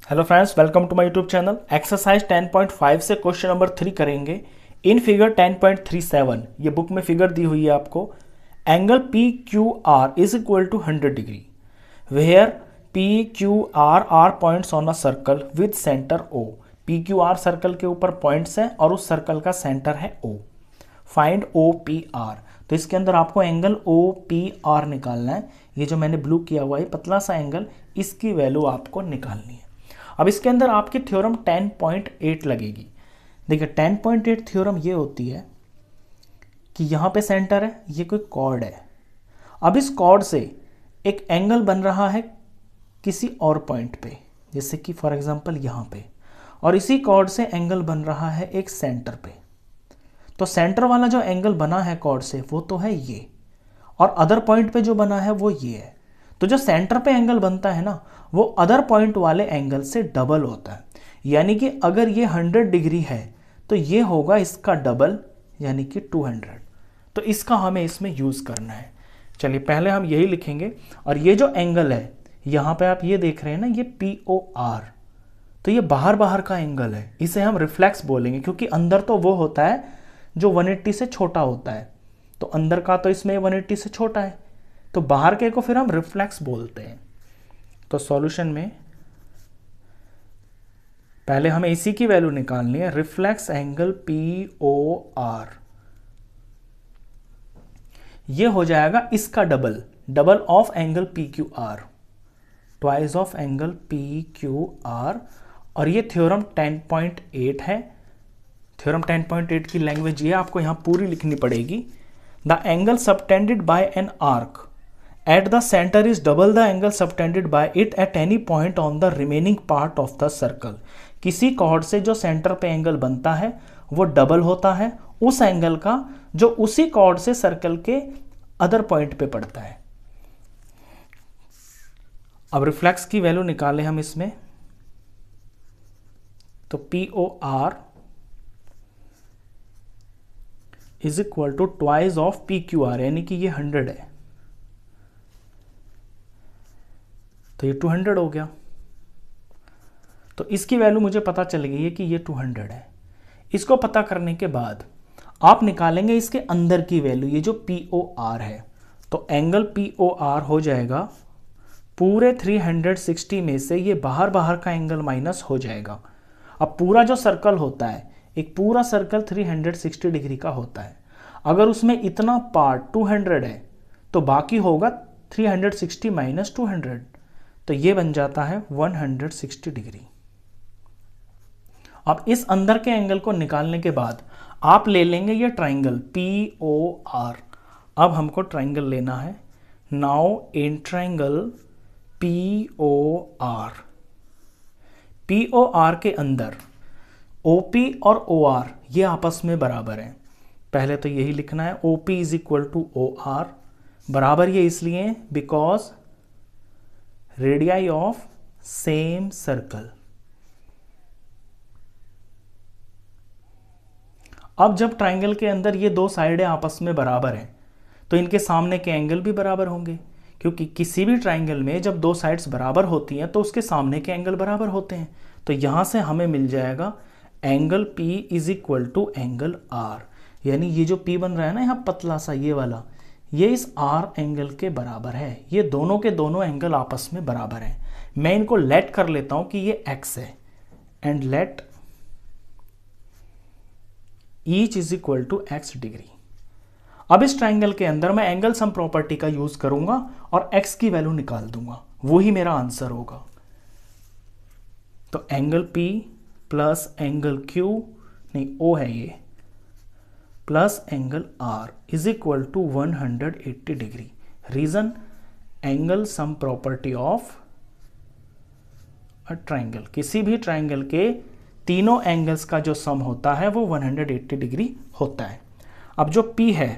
Hello friends, welcome to my YouTube channel. Exercise 10.5 से question number 3 करेंगे। In figure 10.37 ये book में figure दी हुई है आपको। Angle P Q R is equal to 100 degree where P Q R are points on a circle with centre O. P Q R circle के ऊपर points हैं और उस सर्कल का सेंटर है O. Find O P R. तो इसके अंदर आपको एंगल ओ पी आर निकालना है। ये जो मैंने ब्लू किया हुआ है पतला सा एंगल, इसकी वैल्यू आपको निकालनी है। अब इसके अंदर आपकी थ्योरम 10.8 लगेगी। देखिए 10.8 थ्योरम ये होती है कि यहाँ पे सेंटर है, ये कोई कॉर्ड है। अब इस कॉर्ड से एक एंगल बन रहा है किसी और पॉइंट पे, जैसे कि फॉर एग्जांपल यहाँ पे, और इसी कॉर्ड से एंगल बन रहा है एक सेंटर पे। तो सेंटर वाला जो एंगल बना है कॉर्ड से वो तो है ये, और अदर पॉइंट पे जो बना है वो ये है। तो जो सेंटर पे एंगल बनता है ना, वो अदर पॉइंट वाले एंगल से डबल होता है। यानी कि अगर ये 100 डिग्री है तो ये होगा इसका डबल, यानी कि 200। तो इसका हमें इसमें यूज़ करना है। चलिए पहले हम यही लिखेंगे। और ये जो एंगल है यहाँ पे आप ये देख रहे हैं ना, ये पी ओ आर, तो ये बाहर बाहर का एंगल है, इसे हम रिफ्लेक्स बोलेंगे, क्योंकि अंदर तो वो होता है जो 180 से छोटा होता है। तो अंदर का तो इसमें 180 से छोटा है, तो बाहर के को फिर हम रिफ्लेक्स बोलते हैं। तो सॉल्यूशन में पहले हमें इसी की वैल्यू निकालनी है, reflex angle P O R. ये हो जाएगा इसका double, double of angle P Q R, twice of angle P Q R. और ये थ्योरम 10.8 है। थ्योरम 10.8 की लैंग्वेज ये आपको यहां पूरी लिखनी पड़ेगी। The angle subtended bye an arc at the center is double the angle subtended by it at any point on the remaining part of the circle। किसी कॉर्ड से जो सेंटर पे एंगल बनता है वो डबल होता है उस एंगल का जो उसी कॉर्ड से सर्कल के अदर पॉइंट पे पड़ता है। अब रिफ्लेक्स की वैल्यू निकालें हम इसमें, तो P O R is equal to twice of P Q R, यानी कि ये 100 है तो ये 200 हो गया। तो इसकी वैल्यू मुझे पता चल गई है कि ये 200 है। इसको पता करने के बाद आप निकालेंगे इसके अंदर की वैल्यू, ये जो पी ओ आर है। तो एंगल पी ओ आर हो जाएगा पूरे 360 में से ये बाहर बाहर का एंगल माइनस हो जाएगा। अब पूरा जो सर्कल होता है, एक पूरा सर्कल 360 डिग्री का होता है। अगर उसमें इतना पार्ट 200 है तो बाकी होगा 360 माइनस 200, तो ये बन जाता है 160 डिग्री। अब इस अंदर के एंगल को निकालने के बाद आप ले लेंगे ये ट्राइंगल पी ओ आर। अब हमको ट्राइंगल लेना है। Now in triangle P O R, P O R के अंदर ओ पी और ओ आर ये आपस में बराबर हैं। पहले तो यही लिखना है, O P is equal to O R. बराबर ये इसलिए because radii of same circle. अब जब ट्राइंगल के अंदर ये दो साइडें आपस में बराबर हैं तो इनके सामने के एंगल भी बराबर होंगे, क्योंकि किसी भी ट्राइंगल में जब दो साइड्स बराबर होती हैं तो उसके सामने के एंगल बराबर होते हैं। तो यहां से हमें मिल जाएगा angle P is equal to angle R। यानी ये जो P बन रहा है ना यहाँ पतला सा ये वाला, ये इस R एंगल के बराबर है। ये दोनों के दोनों एंगल आपस में बराबर हैं। मैं इनको लेट कर लेता हूं कि ये X है, and let each is equal to X degree. अब इस ट्राइंगल के अंदर मैं एंगल सम प्रॉपर्टी का यूज करूंगा और X की वैल्यू निकाल दूंगा, वही मेरा आंसर होगा। तो angle P plus angle Q, नहीं O है ये, plus angle R is equal to 180 degree. Reason, angle sum property of a triangle. किसी भी ट्राइंगल के तीनों एंगल्स का जो सम होता है वो 180 डिग्री होता है। अब जो P है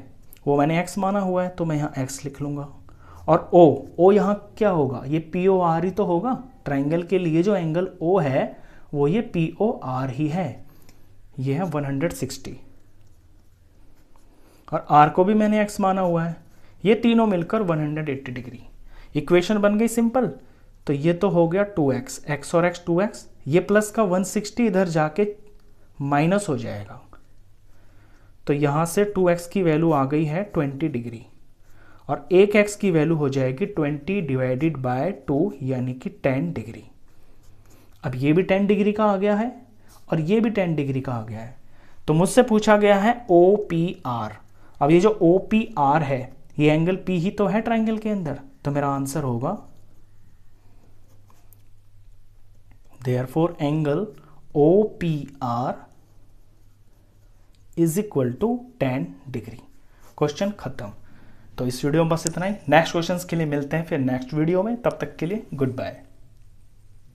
वो मैंने X माना हुआ है तो मैं यहाँ X लिख लूंगा, और O यहाँ क्या होगा, ये POR ही तो होगा। ट्राइंगल के लिए जो एंगल O है वो ये POR ही है, ये है 160, और R को भी मैंने X माना हुआ है। ये तीनों मिलकर 180 डिग्री। इक्वेशन बन गई सिंपल। तो ये तो हो गया 2x, x और x 2x, ये प्लस का 160 इधर जाके माइनस हो जाएगा, तो यहाँ से 2x की वैल्यू आ गई है 20 डिग्री और एक x की वैल्यू हो जाएगी 20 डिवाइडेड बाय 2 यानी कि 10 डिग्री। अब ये भी 10 डिग्री का आ गया है और ये भी 10 डिग्री का आ गया है। तो मुझसे पूछा गया है OPR। अब ये जो OPR है ये एंगल P ही तो है ट्राइंगल के अंदर, तो मेरा आंसर होगा therefore angle OPR is equal to 10 degree. Question खत्म। तो इस वीडियो में बस इतना ही। नेक्स्ट क्वेश्चंस के लिए मिलते हैं फिर नेक्स्ट वीडियो में, तब तक के लिए गुड बाय।